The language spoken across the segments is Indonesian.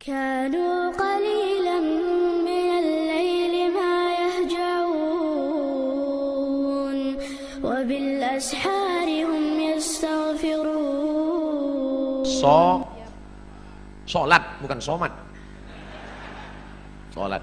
كانوا قليلا من الليل ما يهجعون وبالأسحار هم يستغفرون. Sholat bukan somat. Sholat.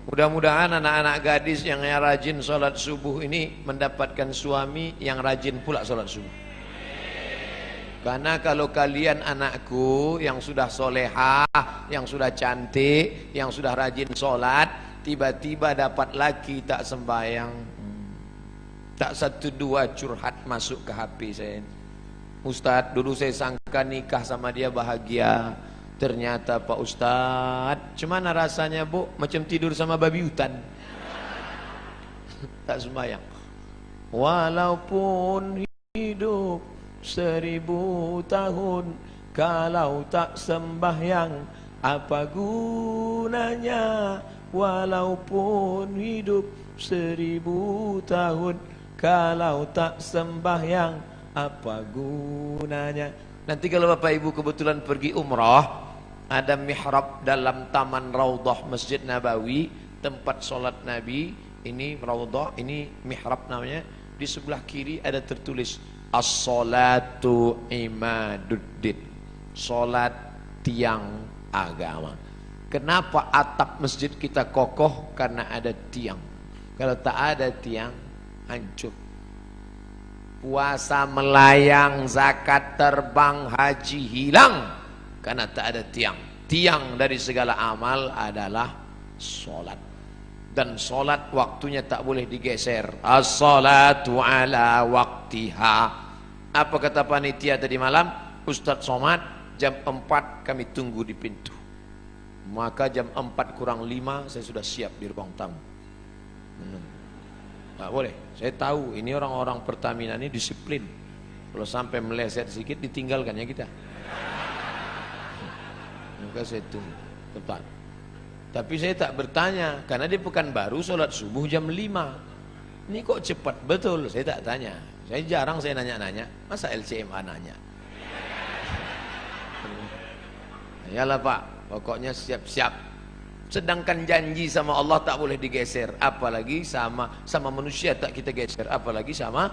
Mudah-mudahan anak-anak gadis yang rajin sholat subuh ini mendapatkan suami yang rajin pula sholat subuh. Karena kalau kalian anakku yang sudah solehah, yang sudah cantik, yang sudah rajin sholat, tiba-tiba dapat laki tak sembahyang, tak satu dua curhat masuk ke HP saya. Ustadz, dulu saya sangka nikah sama dia bahagia, ternyata Pak Ustadz, cuman rasanya bu macam tidur sama babi hutan. Tak sembahyang. Walaupun hidup 1000 tahun, kalau tak sembahyang apa gunanya? Walaupun hidup 1000 tahun, kalau tak sembahyang apa gunanya? Nanti kalau Bapak Ibu kebetulan pergi umrah, ada mihrab dalam taman Raudhah Masjid Nabawi, tempat sholat Nabi. Ini Raudhah, ini mihrab namanya. Di sebelah kiri ada tertulis As-salatu imaduddin, sholat tiang agama. Kenapa atap masjid kita kokoh? Karena ada tiang. Kalau tak ada tiang, hancur. Puasa melayang, zakat terbang, haji hilang karena tak ada tiang. Tiang dari segala amal adalah sholat. Dan sholat waktunya tak boleh digeser. As-salatu ala waktiha. Apa kata panitia tadi malam? Ustadz Somad, jam 4 kami tunggu di pintu. Maka jam 4 kurang 5 saya sudah siap di ruang tamu. Tak boleh. Saya tahu ini orang-orang Pertamina ini disiplin. Kalau sampai meleset sedikit ditinggalkan ya kita. Maka saya tunggu tepat. Tapi saya tak bertanya karena dia Pekanbaru sholat subuh jam 5. Ini kok cepat betul? Saya tak tanya. Saya jarang saya nanya-nanya. Masa LCMA nanya? Yalah Pak, pokoknya siap-siap. Sedangkan janji sama Allah tak boleh digeser, apalagi sama manusia tak kita geser, apalagi sama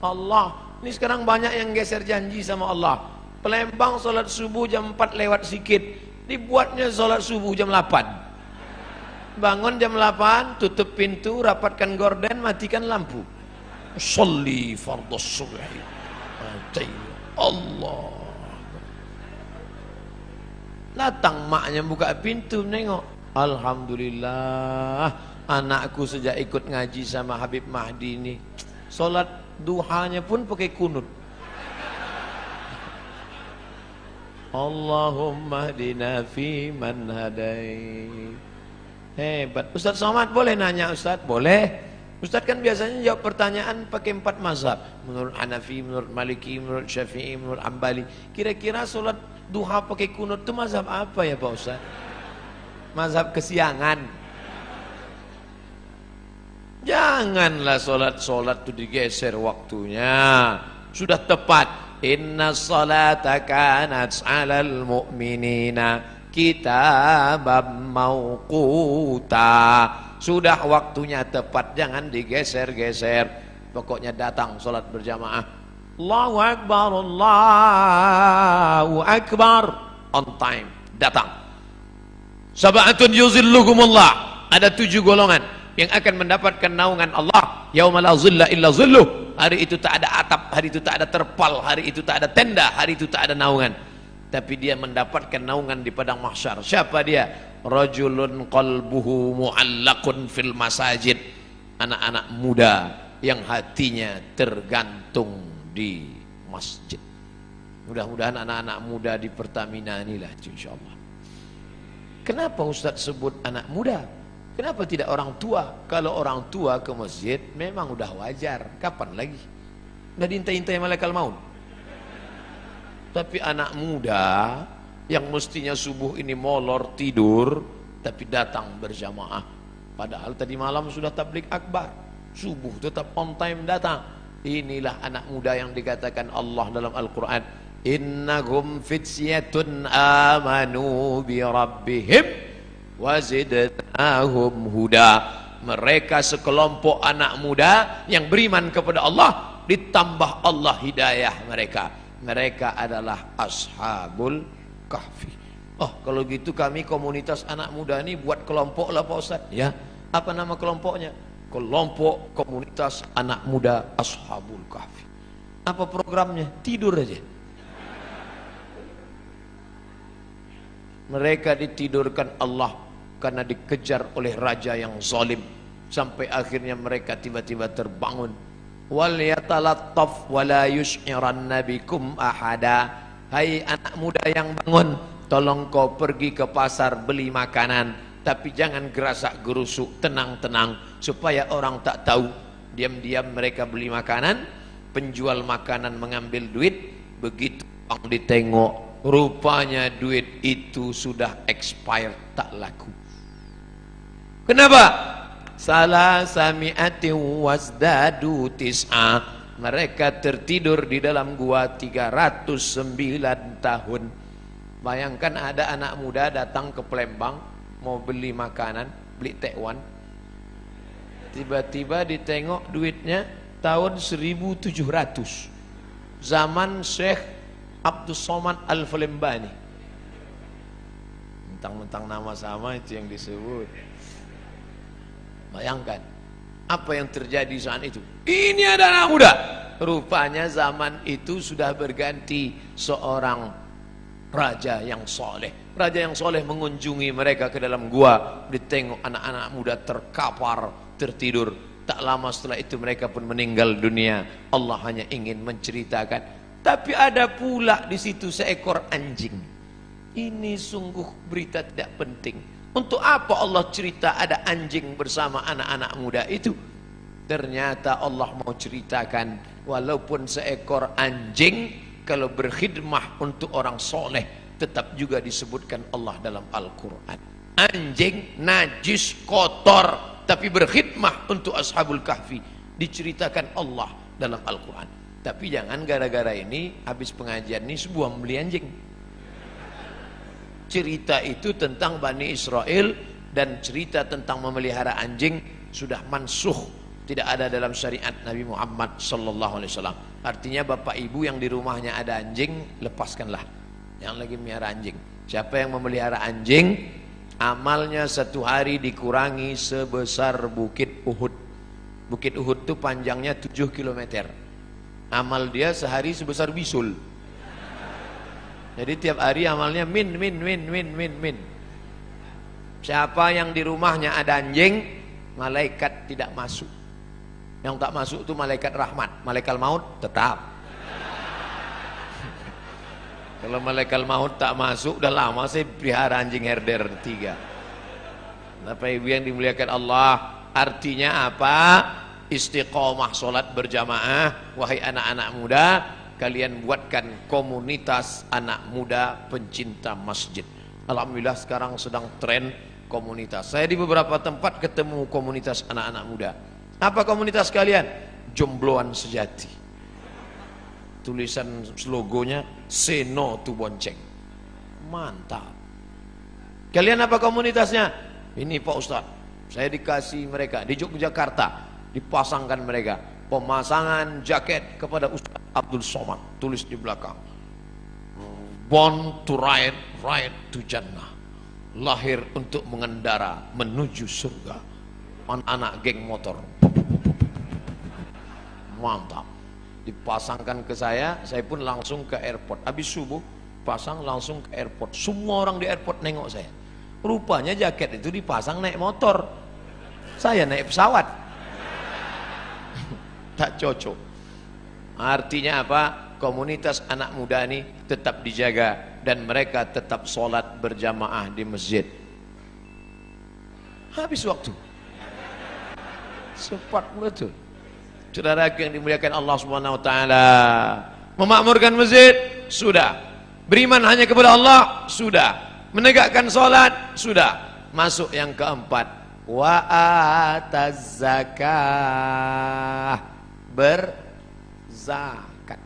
Allah. Ini sekarang banyak yang geser janji sama Allah. Pelembang sholat subuh jam 4 lewat sikit, dibuatnya sholat subuh jam 8. Bangun jam 8, tutup pintu, rapatkan gorden, matikan lampu. Sholli fardhu subhi. Allah. Datang maknya buka pintu nengok. Alhamdulillah, anakku sejak ikut ngaji sama Habib Mahdi ini, sholat duhanya pun pakai kunut. Allahumma hdina fi man hadait. Hebat. Ustadz Somad boleh nanya Ustadz? Boleh. Ustadz kan biasanya jawab pertanyaan pakai 4 mazhab. Menurut Hanafi, menurut Maliki, menurut Syafi'i, menurut Ambali. Kira-kira sholat duha pakai kunut itu mazhab apa ya Pak Ustadz? Mazhab kesiangan. Janganlah sholat-sholat itu digeser waktunya. Sudah tepat. Inna salata kanat 'alal mu'minina kitabam mauquta. Sudah waktunya tepat, jangan digeser-geser. Pokoknya datang sholat berjamaah. Allahu Akbar, Allahu Akbar. On time, datang. Sab'atun yuzilluhumullah. Ada 7 golongan yang akan mendapatkan naungan Allah. Yauma la zilla illa zilluh. Hari itu tak ada atap, hari itu tak ada terpal, hari itu tak ada tenda, hari itu tak ada naungan. Tapi dia mendapatkan naungan di padang mahsyar. Siapa dia? Rajulun qalbuhu mu'allaqun fil masajid. Anak-anak muda yang hatinya tergantung di masjid. Mudah-mudahan anak-anak muda di Pertamina inilah insyaallah. Kenapa Ustadz sebut anak muda? Kenapa tidak orang tua? Kalau orang tua ke masjid memang udah wajar. Kapan lagi? Udah diintai-intai malaikat maut. Tapi anak muda yang mestinya subuh ini molor tidur, tapi datang berjamaah. Padahal tadi malam sudah tablik akbar, subuh tetap on time datang. Inilah anak muda yang dikatakan Allah dalam Al-Quran, innahum fityatun amanu bi rabbihim wazidnahum huda. Mereka sekelompok anak muda yang beriman kepada Allah, ditambah Allah hidayah mereka. Mereka adalah ashabul kahfi. Oh, kalau gitu kami komunitas anak muda ini buat kelompok lah Pak Ustaz. Ya, apa nama kelompoknya? Kelompok komunitas anak muda ashabul kahfi. Apa programnya? Tidur aja. Mereka ditidurkan Allah karena dikejar oleh raja yang zalim, sampai akhirnya mereka tiba-tiba terbangun. Wal yatalattaf wala yush'iranna bikum ahada. Hai anak muda yang bangun, tolong kau pergi ke pasar beli makanan, tapi jangan gerasak gerusuk, tenang-tenang supaya orang tak tahu. Diam-diam mereka beli makanan, penjual makanan mengambil duit, begitu orang ditengok, rupanya duit itu sudah expired, tak laku. Kenapa? Salah sami'ati wasdadu tis'a. Mereka tertidur di dalam gua 309 tahun. Bayangkan ada anak muda datang ke Palembang mau beli makanan, beli tekwan. Tiba-tiba ditengok duitnya tahun 1700. Zaman Syekh Abdul Somad Al-Falembani. Mentang-mentang nama sama itu yang disebut. Bayangkan apa yang terjadi saat itu. Ini ada anak muda. Rupanya zaman itu sudah berganti seorang raja yang soleh. Raja yang soleh mengunjungi mereka ke dalam gua. Ditengok anak-anak muda terkapar, tertidur. Tak lama setelah itu mereka pun meninggal dunia. Allah hanya ingin menceritakan. Tapi ada pula di situ seekor anjing. Ini sungguh berita tidak penting. Untuk apa Allah cerita ada anjing bersama anak-anak muda itu? Ternyata Allah mau ceritakan, walaupun seekor anjing kalau berkhidmah untuk orang soleh, tetap juga disebutkan Allah dalam Al-Quran. Anjing najis kotor, tapi berkhidmah untuk ashabul kahfi, diceritakan Allah dalam Al-Quran. Tapi jangan gara-gara ini habis pengajian ini sebuah membeli anjing. Cerita itu tentang Bani Israel dan cerita tentang memelihara anjing sudah mansuh, tidak ada dalam syariat Nabi Muhammad sallallahu alaihi wasallam. Artinya bapak ibu yang di rumahnya ada anjing, lepaskanlah yang lagi melihara anjing. Siapa yang memelihara anjing, amalnya satu hari dikurangi sebesar Bukit Uhud. Bukit Uhud itu panjangnya 7 km. Amal dia sehari sebesar bisul. Jadi tiap hari amalnya min. Siapa yang di rumahnya ada anjing, malaikat tidak masuk. Yang tak masuk itu malaikat rahmat. Malaikat maut tetap. Kalau malaikat maut tak masuk, udah lama saya pelihara anjing herder 3. Bapak ibu yang dimuliakan Allah, artinya apa? Istiqomah solat berjamaah. Wahai anak-anak muda, kalian buatkan komunitas anak muda pencinta masjid. Alhamdulillah sekarang sedang tren komunitas. Saya di beberapa tempat ketemu komunitas anak-anak muda. Apa komunitas kalian? Jombloan sejati. Tulisan logonya say no to bonceng. Mantap. Kalian apa komunitasnya? Ini Pak Ustaz, saya dikasih mereka di Yogyakarta, dipasangkan mereka pemasangan jaket kepada Ustaz Abdul Somad, tulis di belakang, born to ride, ride to Jannah, lahir untuk mengendara menuju surga. Anak-anak geng motor, mantap. Dipasangkan ke saya pun langsung ke airport. Habis subuh pasang langsung ke airport. Semua orang di airport nengok saya. Rupanya jaket itu dipasang naik motor, saya naik pesawat. Tak cocok. Artinya apa? Komunitas anak muda ini tetap dijaga dan mereka tetap sholat berjamaah di masjid. Habis waktu. Cepat betul. Saudara yang dimuliakan Allah Subhanahu wa taala, memakmurkan masjid sudah, beriman hanya kepada Allah sudah, menegakkan sholat sudah. Masuk yang keempat, wa ataz zakah, berzakat.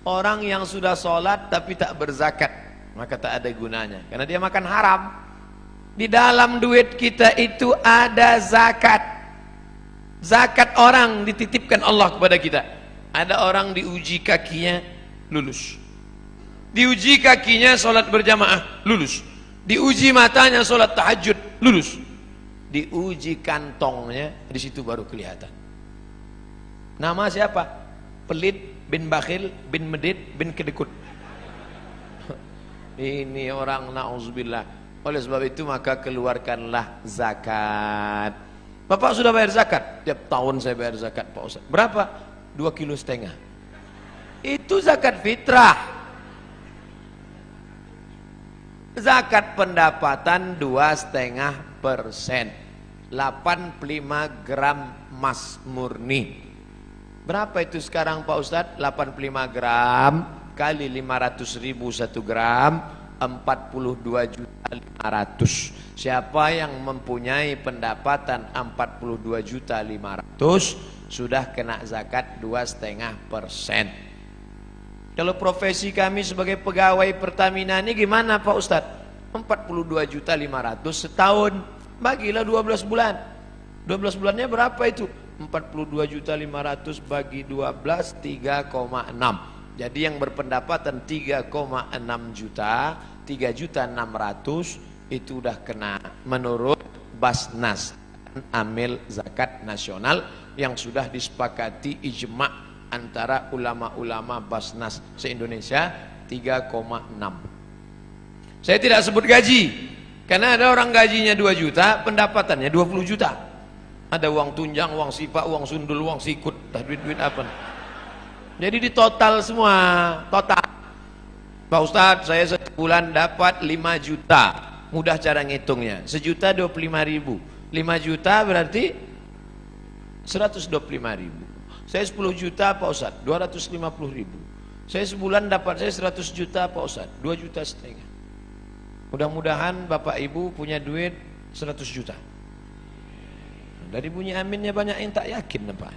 Orang yang sudah sholat tapi tak berzakat, maka tak ada gunanya, karena dia makan haram. Di dalam duit kita itu ada zakat. Zakat orang dititipkan Allah kepada kita. Ada orang diuji kakinya, lulus. Diuji kakinya sholat berjamaah, lulus. Diuji matanya sholat tahajud, lulus. Diuji kantongnya, di situ baru kelihatan. Nama siapa? Pelit bin bakhil bin medit bin kedekut. Ini orang na'udzubillah. Oleh sebab itu maka keluarkanlah zakat. Bapak sudah bayar zakat? Tiap tahun saya bayar zakat, Pak Ustaz. Berapa? 2,5 kilo. Itu zakat fitrah. Zakat pendapatan 2,5%. 85 gram emas murni. Berapa itu sekarang Pak Ustaz? 85 gram kali 500.000 1 gram, 42.500.000. Siapa yang mempunyai pendapatan 42.500.000 sudah kena zakat 2,5%. Kalau profesi kami sebagai pegawai Pertamina ini gimana Pak Ustaz? 42.500.000 setahun, bagilah 12 bulan. 12 bulannya berapa itu? 42.500.000 bagi 12, 3,6. Jadi yang berpendapatan 3,6 juta, 3.600.000 itu udah kena menurut Basnas, amil zakat nasional yang sudah disepakati ijma' antara ulama-ulama Basnas se-Indonesia, 3,6. Saya tidak sebut gaji, karena ada orang gajinya 2 juta, pendapatannya 20 juta. Ada uang tunjang, uang sipak, uang sundul, uang sikut, duit-duit apa. Jadi di total semua, total. Pak Ustadz, saya sebulan dapat 5 juta. Mudah cara ngitungnya. 1.025.000. 5 juta berarti 125.000. Saya 10 juta Pak Ustadz, 250.000. Saya sebulan dapat saya 100 juta Pak Ustadz, 2,5 juta. Mudah-mudahan Bapak Ibu punya duit 100 juta. Dari bunyi aminnya banyak yang tak yakin Pak.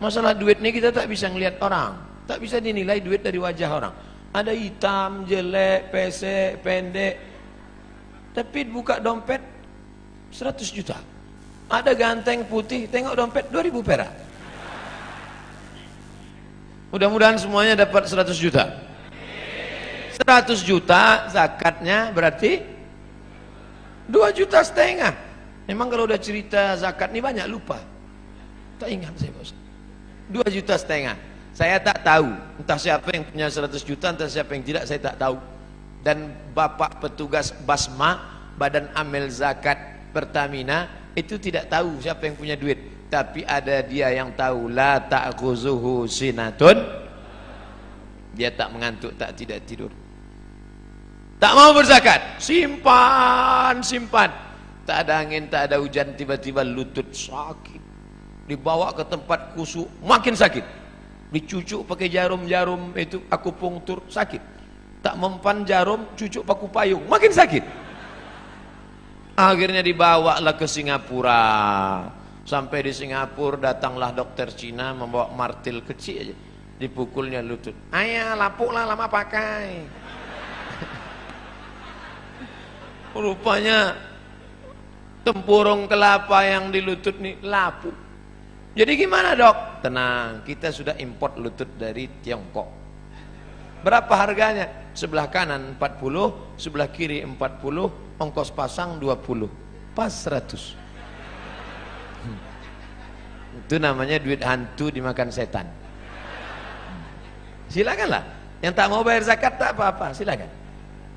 Masalah duit ini kita tak bisa ngelihat orang, tak bisa dinilai duit dari wajah orang. Ada hitam, jelek, pesek, pendek. Tapi buka dompet 100 juta. Ada ganteng putih, tengok dompet 2.000 perak. Mudah-mudahan semuanya dapat 100 juta. 100 juta zakatnya berarti 2,5 juta. Memang kalau udah cerita zakat ini banyak lupa. Tak ingat saya Bos. 2,5 juta. Saya tak tahu, entah siapa yang punya 100 juta, entah siapa yang tidak, saya tak tahu. Dan Bapak petugas Basma, Badan Amil Zakat Pertamina, itu tidak tahu siapa yang punya duit. Tapi ada dia yang tahu, la ta'khuzuhu sinatun. Dia tak mengantuk, tak tidak tidur. Tak mau berzakat, simpan, simpan. Tak ada angin, tak ada hujan, tiba-tiba lutut sakit. Dibawa ke tempat kusuk, makin sakit. Dicucuk pakai jarum-jarum itu, akupunktur, sakit. Tak mempan jarum, cucuk paku payung, makin sakit. Akhirnya dibawalah ke Singapura. Sampai di Singapura datanglah dokter Cina membawa martil kecil aja. Dipukulnya lutut. Ayah, lapuklah lama pakai. Rupanya tempurung kelapa yang di lutut nih lapuk. Jadi gimana dok? Tenang, kita sudah import lutut dari Tiongkok. Berapa harganya? Sebelah kanan 40, sebelah kiri 40, ongkos pasang 20, pas 100. Itu namanya duit hantu dimakan setan. Silakanlah. Yang tak mau bayar zakat tak apa-apa, silakan.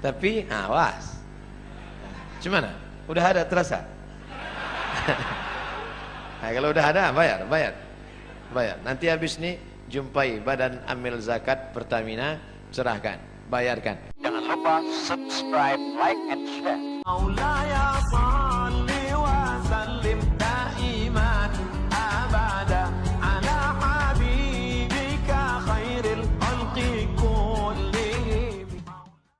Tapi awas. Gimana? Udah ada terasa? Nah, kalau udah ada bayar. Nanti habis ini jumpai Badan Amil Zakat Pertamina, serahkan, bayarkan. Jangan lupa subscribe, like, and share.